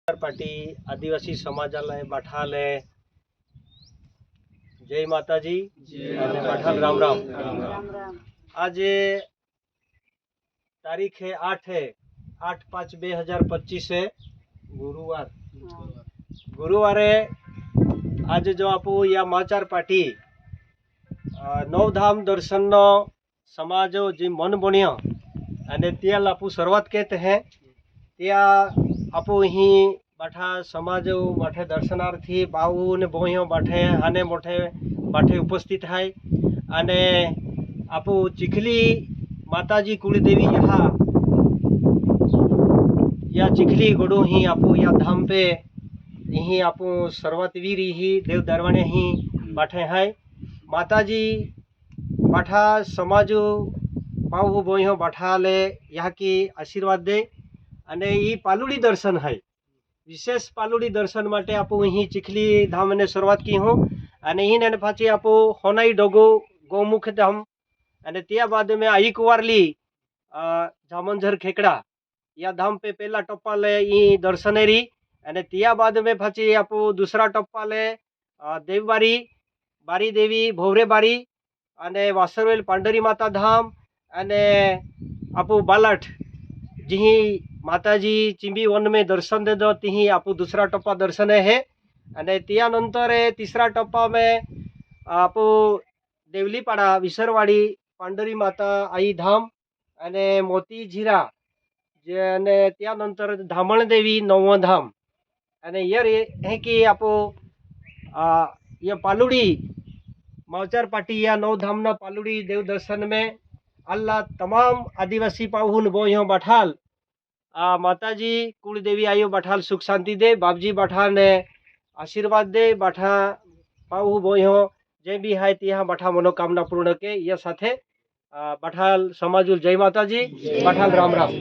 Party आदिवासी समाजालय बाठाले जय माताजी बाठाल राम राम। आज तारीख है 8/5/2025 है गुरुवारे आज जो आप या माचार पार्टी नवधाम दर्शन नो समाज जी मन बन्यो अने त्या आपू शरूआत कहते हैं त्या आपू ही बाठा समाज बाठे दर्शनार्थी बाऊ ने बोहियो बाठे आने मोठे बाठे उपस्थित है अने आपू चिखली माताजी कुलदेवी या चिखली गोडू ही आपू या धाम पे यही आपू सर्वत वीर ही देव दरवाने ही बाठे है माताजी बाठा समाज बाऊ बोहियो बाठा ले यहाँ की आशीर्वाद दे अने ई पालुड़ी दर्शन है विशेष पालुड़ी दर्शन माटे आपू अहीं चिखली धाम ने शुरुआत की हूँ अने ने पाछी आपू होनाई डोगो गौमुख धाम अने त्या बाद में आई कुंवारली जामंझर खेकड़ा या धाम पे पहला टप्पा ले ई दर्शनेरी अने त्या बाद में पाछी आपू दूसरा टप्पा ले देवबारी बारी देवी भोवरे बारी अने वासरवेल पांडरी माता धाम अने आपू बालाठ जी माताजी चिंबी वन में दर्शन दे दो ती आपू दूसरा टप्पा दर्शन है अने त्या नंतर तीसरा टप्पा में आपू देवलीपाड़ा विसरवाड़ी पांडरी माता आई धाम अने मोती झीरा जे अने त्या नंतर धामण देवी नवो धाम अने यार है कि आपू ये पालुड़ी मावचार पार्टी या नौ धाम ना पालुड़ी देव दर्शन में अल्लाह तमाम आदिवासी पाहुन बोहियो बाठाल माताजी कुलदेवी आयो बाठाल सुख शांति दे बापजी बाठा ने आशीर्वाद दे बाठा पाहु बोहियो जे भी है तिहा बाठा मनोकामना पूर्ण के ये साथे बाठाल समाजुल जय माताजी बाठाल राम राम।